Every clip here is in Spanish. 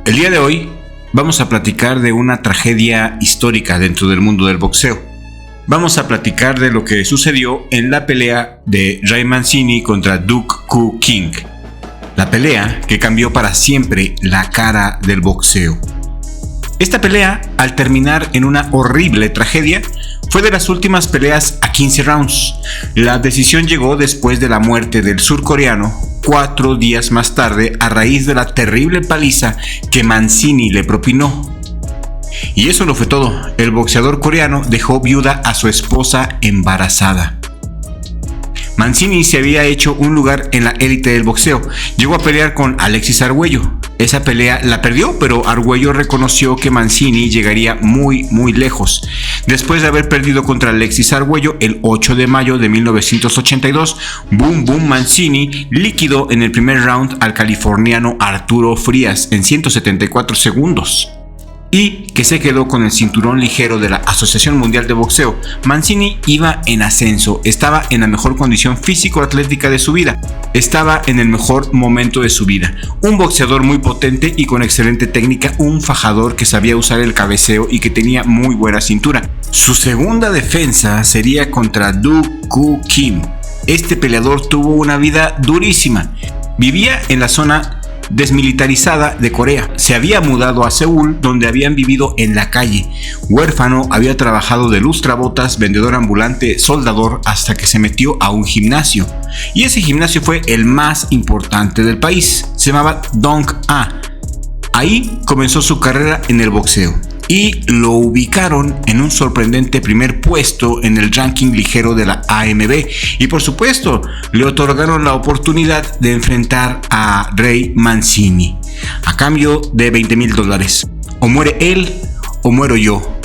El día de hoy vamos a platicar de una tragedia histórica dentro del mundo del boxeo. Vamos a platicar de lo que sucedió en la pelea de Ray Mancini contra Duke Koo Kim. La pelea que cambió para siempre la cara del boxeo. Esta pelea, al terminar en una horrible tragedia, fue de las últimas peleas a 15 rounds. La decisión llegó después de la muerte del surcoreano 4 días más tarde a raíz de la terrible paliza que Mancini le propinó. Y eso no fue todo. El boxeador coreano dejó viuda a su esposa embarazada. Mancini se había hecho un lugar en la élite del boxeo. Llegó a pelear con Alexis Arguello. Esa pelea la perdió, pero Arguello reconoció que Mancini llegaría muy lejos. Después de haber perdido contra Alexis Arguello el 8 de mayo de 1982, Boom Boom Mancini liquidó en el primer round al californiano Arturo Frías en 174 segundos. Y que se quedó con el cinturón ligero de la Asociación Mundial de Boxeo. Mancini iba en ascenso, estaba en la mejor condición físico-atlética de su vida, estaba en el mejor momento de su vida. Un boxeador muy potente y con excelente técnica, un fajador que sabía usar el cabeceo y que tenía muy buena cintura. Su segunda defensa sería contra Duke Koo Kim. Este peleador tuvo una vida durísima. Vivía en la zona desmilitarizada de Corea. Se había mudado a Seúl, donde habían vivido en la calle. Huérfano, había trabajado de lustrabotas, vendedor ambulante, soldador, hasta que se metió a un gimnasio. Y ese gimnasio fue el más importante del país. Se llamaba Dong-A. Ahí comenzó su carrera en el boxeo. Y lo ubicaron en un sorprendente primer puesto en el ranking ligero de la AMB. Y por supuesto, le otorgaron la oportunidad de enfrentar a Ray Mancini a cambio de $20,000. O muere él o muero yo.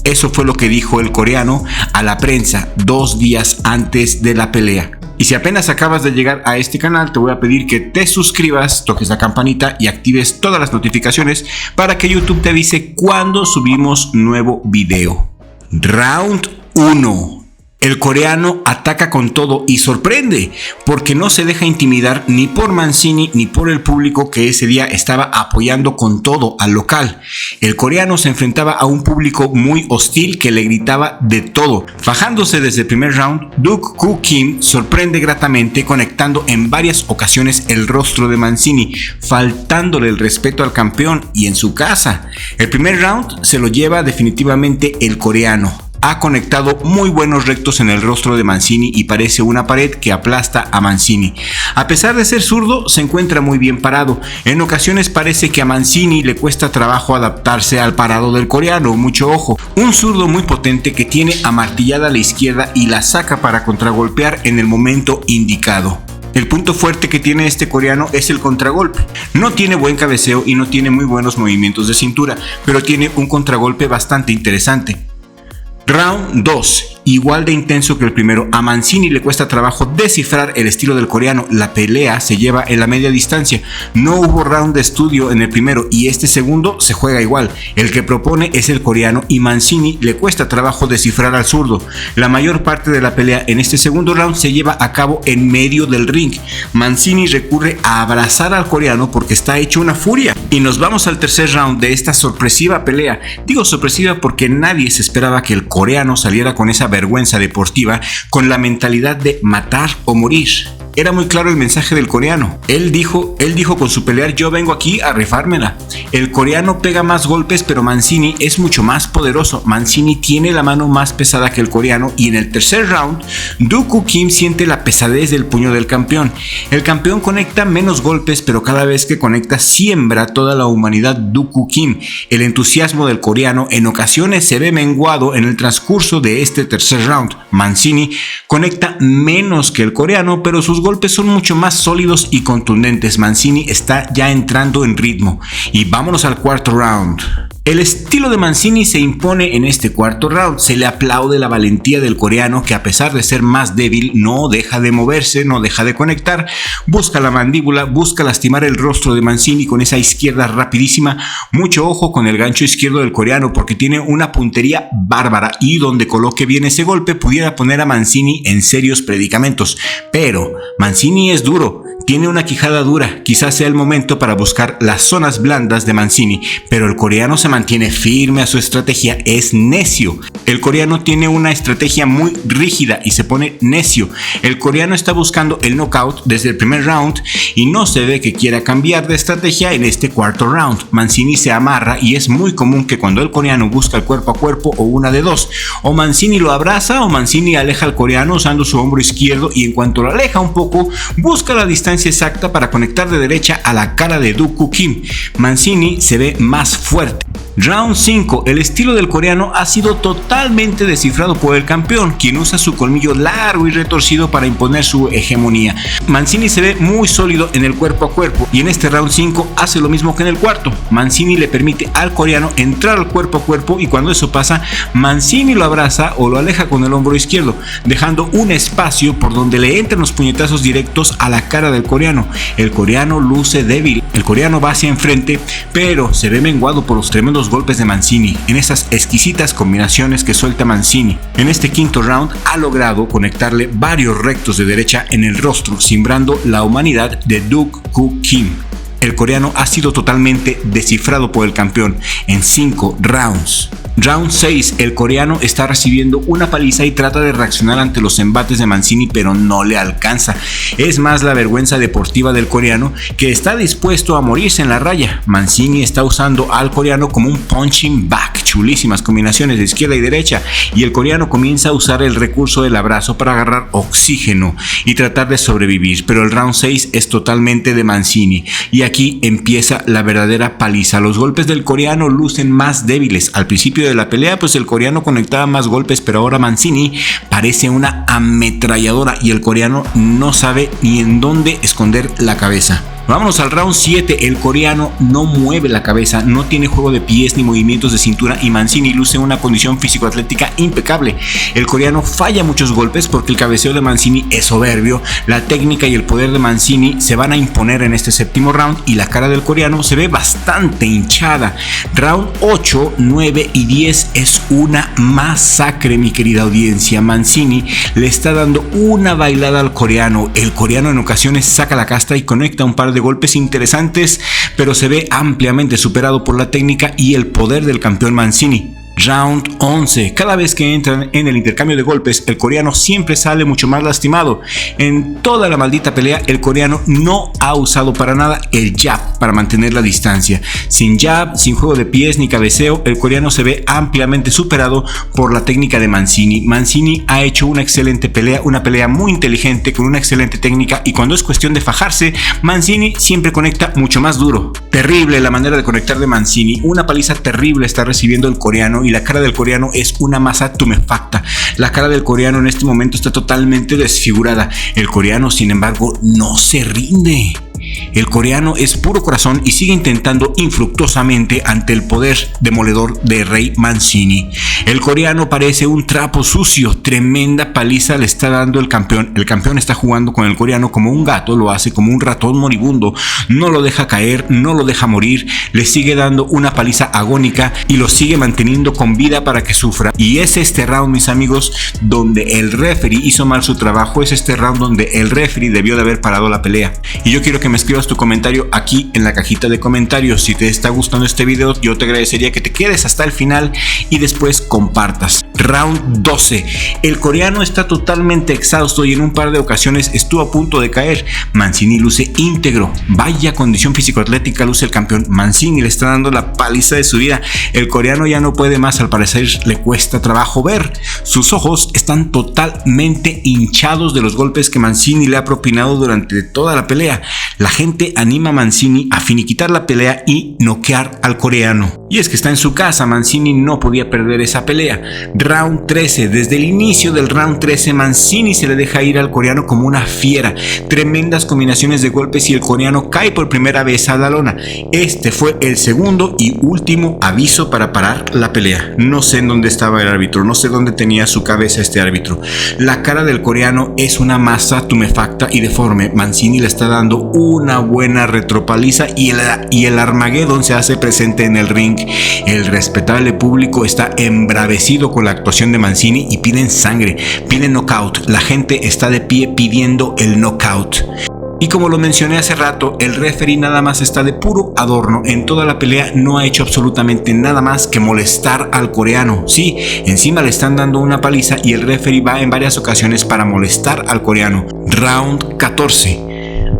Eso fue lo que dijo el coreano a la prensa 2 días antes de la pelea. Y si apenas acabas de llegar a este canal, te voy a pedir que te suscribas, toques la campanita y actives todas las notificaciones para que YouTube te avise cuando subimos nuevo video. Round 1. El coreano ataca con todo y sorprende, porque no se deja intimidar ni por Mancini ni por el público que ese día estaba apoyando con todo al local. El coreano se enfrentaba a un público muy hostil que le gritaba de todo. Fajándose desde el primer round, Duke Koo Kim sorprende gratamente conectando en varias ocasiones el rostro de Mancini, faltándole el respeto al campeón y en su casa. El primer round se lo lleva definitivamente el coreano. Ha conectado muy buenos rectos en el rostro de Mancini y parece una pared que aplasta a Mancini. A pesar de ser zurdo, se encuentra muy bien parado. En ocasiones parece que a Mancini le cuesta trabajo adaptarse al parado del coreano, mucho ojo. Un zurdo muy potente que tiene amartillada a la izquierda y la saca para contragolpear en el momento indicado. El punto fuerte que tiene este coreano es el contragolpe. No tiene buen cabeceo y no tiene muy buenos movimientos de cintura, pero tiene un contragolpe bastante interesante. Round 2. Igual de intenso que el primero, a Mancini le cuesta trabajo descifrar el estilo del coreano. La pelea se lleva en la media distancia. No hubo round de estudio en el primero y este segundo se juega igual. El que propone es el coreano y Mancini le cuesta trabajo descifrar al zurdo. La mayor parte de la pelea en este segundo round se lleva a cabo en medio del ring. Mancini recurre a abrazar al coreano porque está hecho una furia. Y nos vamos al tercer round de esta sorpresiva pelea. Digo sorpresiva porque nadie se esperaba que el coreano saliera con esa vergüenza deportiva, con la mentalidad de matar o morir. Era muy claro el mensaje del coreano. Él dijo con su pelear: yo vengo aquí a rifármela. El coreano pega más golpes, pero Mancini es mucho más poderoso. Mancini tiene la mano más pesada que el coreano y en el tercer round, Duke Koo Kim siente la pesadez del puño del campeón. El campeón conecta menos golpes, pero cada vez que conecta siembra toda la humanidad Duke Koo Kim. El entusiasmo del coreano en ocasiones se ve menguado en el transcurso de este tercer round. Mancini conecta menos que el coreano, pero sus golpes son mucho más sólidos y contundentes. Mancini está ya entrando en ritmo. Y vámonos al cuarto round. El estilo de Mancini se impone en este cuarto round. Se le aplaude la valentía del coreano, que a pesar de ser más débil no deja de moverse, no deja de conectar, busca la mandíbula, busca lastimar el rostro de Mancini con esa izquierda rapidísima. Mucho ojo con el gancho izquierdo del coreano porque tiene una puntería bárbara y donde coloque bien ese golpe pudiera poner a Mancini en serios predicamentos. Pero Mancini es duro. Tiene una quijada dura, quizás sea el momento para buscar las zonas blandas de Mancini, pero el coreano se mantiene firme a su estrategia, es necio. El coreano tiene una estrategia muy rígida y se pone necio. El coreano está buscando el knockout desde el primer round y no se ve que quiera cambiar de estrategia en este cuarto round. Mancini se amarra y es muy común que cuando el coreano busca el cuerpo a cuerpo o una de dos, o Mancini lo abraza o Mancini aleja al coreano usando su hombro izquierdo y en cuanto lo aleja un poco, busca la distancia exacta para conectar de derecha a la cara de Duk Koo Kim. Mancini se ve más fuerte. Round 5. El estilo del coreano ha sido totalmente descifrado por el campeón, quien usa su colmillo largo y retorcido para imponer su hegemonía. Mancini se ve muy sólido en el cuerpo a cuerpo y en este round 5 hace lo mismo que en el cuarto. Mancini le permite al coreano entrar al cuerpo a cuerpo y cuando eso pasa, Mancini lo abraza o lo aleja con el hombro izquierdo, dejando un espacio por donde le entran los puñetazos directos a la cara del coreano. El coreano luce débil, el coreano va hacia enfrente, pero se ve menguado por los tremendos golpes de Mancini, en esas exquisitas combinaciones que suelta Mancini. En este quinto round ha logrado conectarle varios rectos de derecha en el rostro, simbrando la humanidad de Duk Koo Kim. El coreano ha sido totalmente descifrado por el campeón en 5 rounds. Round 6. El coreano está recibiendo una paliza y trata de reaccionar ante los embates de Mancini, pero no le alcanza. Es más la vergüenza deportiva del coreano, que está dispuesto a morirse en la raya. Mancini está usando al coreano como un punching back, chulísimas combinaciones de izquierda y derecha, y el coreano comienza a usar el recurso del abrazo para agarrar oxígeno y tratar de sobrevivir, pero el round 6 es totalmente de Mancini, y aquí empieza la verdadera paliza. Los golpes del coreano lucen más débiles. Al principio de la pelea, pues el coreano conectaba más golpes, pero ahora Mancini parece una ametralladora y el coreano no sabe ni en dónde esconder la cabeza. Vámonos al round 7. El coreano no mueve la cabeza, no tiene juego de pies ni movimientos de cintura y Mancini luce una condición físico-atlética impecable. El coreano falla muchos golpes porque el cabeceo de Mancini es soberbio. La técnica y el poder de Mancini se van a imponer en este séptimo round y la cara del coreano se ve bastante hinchada. Round 8, 9 y 10 es una masacre, mi querida audiencia. Mancini le está dando una bailada al coreano. El coreano en ocasiones saca la casta y conecta un par de golpes interesantes, pero se ve ampliamente superado por la técnica y el poder del campeón Mancini. Round 11. Cada vez que entran en el intercambio de golpes, el coreano siempre sale mucho más lastimado. En toda la maldita pelea, el coreano no ha usado para nada el jab para mantener la distancia. Sin jab, sin juego de pies ni cabeceo, el coreano se ve ampliamente superado por la técnica de Mancini. Mancini ha hecho una excelente pelea, una pelea muy inteligente con una excelente técnica, y cuando es cuestión de fajarse, Mancini siempre conecta mucho más duro. Terrible la manera de conectar de Mancini. Una paliza terrible está recibiendo el coreano y la cara del coreano es una masa tumefacta. La cara del coreano en este momento está totalmente desfigurada. El coreano, sin embargo, no se rinde. El coreano es puro corazón y sigue intentando infructuosamente ante el poder demoledor de Rey Mancini. El coreano parece un trapo sucio, tremenda paliza le está dando el campeón. El campeón está jugando con el coreano como un gato, lo hace como un ratón moribundo, no lo deja caer, no lo deja morir, le sigue dando una paliza agónica y lo sigue manteniendo con vida para que sufra. Y es este round, mis amigos, donde el referee hizo mal su trabajo, es este round donde el referee debió de haber parado la pelea. Y yo quiero que me escribas tu comentario aquí en la cajita de comentarios. Si te está gustando este video, yo te agradecería que te quedes hasta el final y después compartas. Round 12. El coreano está totalmente exhausto y en un par de ocasiones estuvo a punto de caer. Mancini luce íntegro. Vaya condición físico-atlética luce el campeón. Mancini le está dando la paliza de su vida. El coreano ya no puede más, al parecer le cuesta trabajo ver. Sus ojos están totalmente hinchados de los golpes que Mancini le ha propinado durante toda la pelea. La gente anima a Mancini a finiquitar la pelea y noquear al coreano. Y es que está en su casa, Mancini no podía perder esa pelea. Round 13. Desde el inicio del round 13, Mancini se le deja ir al coreano como una fiera. Tremendas combinaciones de golpes y el coreano cae por primera vez a la lona. Este fue el segundo y último aviso para parar la pelea. No sé en dónde estaba el árbitro, no sé dónde tenía su cabeza este árbitro. La cara del coreano es una masa tumefacta y deforme. Mancini le está dando una buena retropaliza y el Armageddon se hace presente en el ring. El respetable público está embravecido con la actuación de Mancini y piden sangre, piden knockout. La gente está de pie pidiendo el knockout. Y como lo mencioné hace rato, el referee nada más está de puro adorno. En toda la pelea no ha hecho absolutamente nada más que molestar al coreano. Sí, encima le están dando una paliza y el referee va en varias ocasiones para molestar al coreano. Round 14.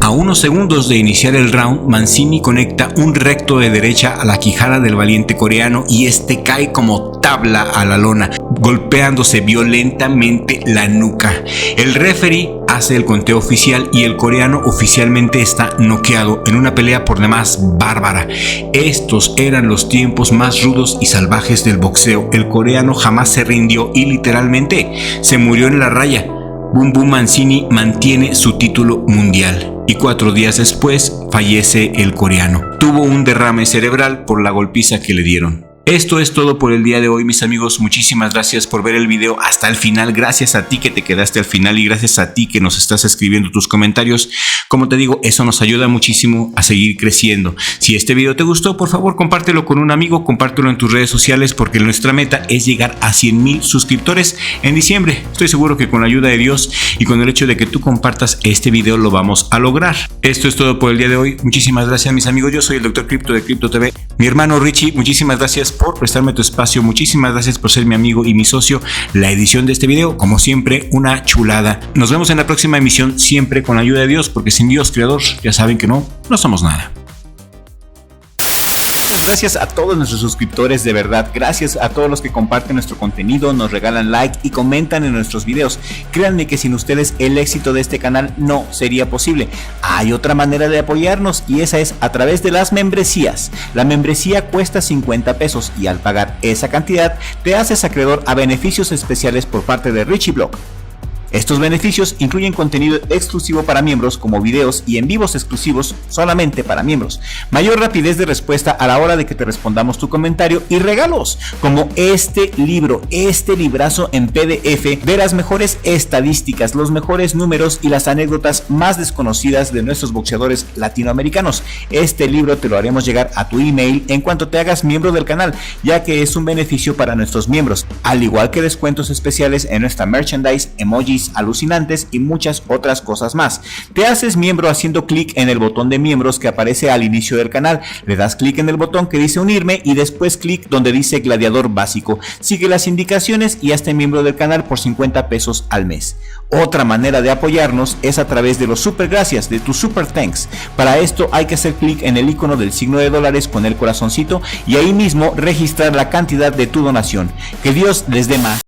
A unos segundos de iniciar el round, Mancini conecta un recto de derecha a la quijada del valiente coreano y este cae como tabla a la lona, golpeándose violentamente la nuca. El referee hace el conteo oficial y el coreano oficialmente está noqueado en una pelea por demás bárbara. Estos eran los tiempos más rudos y salvajes del boxeo. El coreano jamás se rindió y literalmente se murió en la raya. Bum Bum Mancini mantiene su título mundial y 4 días después fallece el coreano. Tuvo un derrame cerebral por la golpiza que le dieron. Esto es todo por el día de hoy, mis amigos. Muchísimas gracias por ver el video hasta el final. Gracias a ti que te quedaste al final y gracias a ti que nos estás escribiendo tus comentarios. Como te digo, eso nos ayuda muchísimo a seguir creciendo. Si este video te gustó, por favor, compártelo con un amigo, compártelo en tus redes sociales porque nuestra meta es llegar a 100,000 suscriptores en diciembre. Estoy seguro que con la ayuda de Dios y con el hecho de que tú compartas este video lo vamos a lograr. Esto es todo por el día de hoy. Muchísimas gracias, mis amigos. Yo soy el Dr. Crypto de Crypto TV. Mi hermano Richie, muchísimas gracias por prestarme tu espacio, muchísimas gracias por ser mi amigo y mi socio. La edición de este video, como siempre, una chulada. Nos vemos en la próxima emisión, siempre con la ayuda de Dios, porque sin Dios creador, ya saben que no somos nada. Muchas gracias a todos nuestros suscriptores, de verdad, gracias a todos los que comparten nuestro contenido, nos regalan like y comentan en nuestros videos. Créanme que sin ustedes el éxito de este canal no sería posible. Hay otra manera de apoyarnos y esa es a través de las membresías. La membresía cuesta 50 pesos y al pagar esa cantidad te haces acreedor a beneficios especiales por parte de Richie Blog. Estos beneficios incluyen contenido exclusivo para miembros como videos y en vivos exclusivos solamente para miembros, mayor rapidez de respuesta a la hora de que te respondamos tu comentario y regalos como este libro, este librazo en PDF de las mejores estadísticas, los mejores números y las anécdotas más desconocidas de nuestros boxeadores latinoamericanos. Este libro te lo haremos llegar a tu email en cuanto te hagas miembro del canal, ya que es un beneficio para nuestros miembros, al igual que descuentos especiales en nuestra merchandise, emojis alucinantes y muchas otras cosas más. Te haces miembro haciendo clic en el botón de miembros que aparece al inicio del canal, le das clic en el botón que dice unirme y después clic donde dice gladiador básico. Sigue las indicaciones y hazte miembro del canal por 50 pesos al mes. Otra manera de apoyarnos es a través de los super gracias, de tu super thanks. Para esto hay que hacer clic en el icono del signo de dólares con el corazoncito y ahí mismo registrar la cantidad de tu donación. Que Dios les dé más.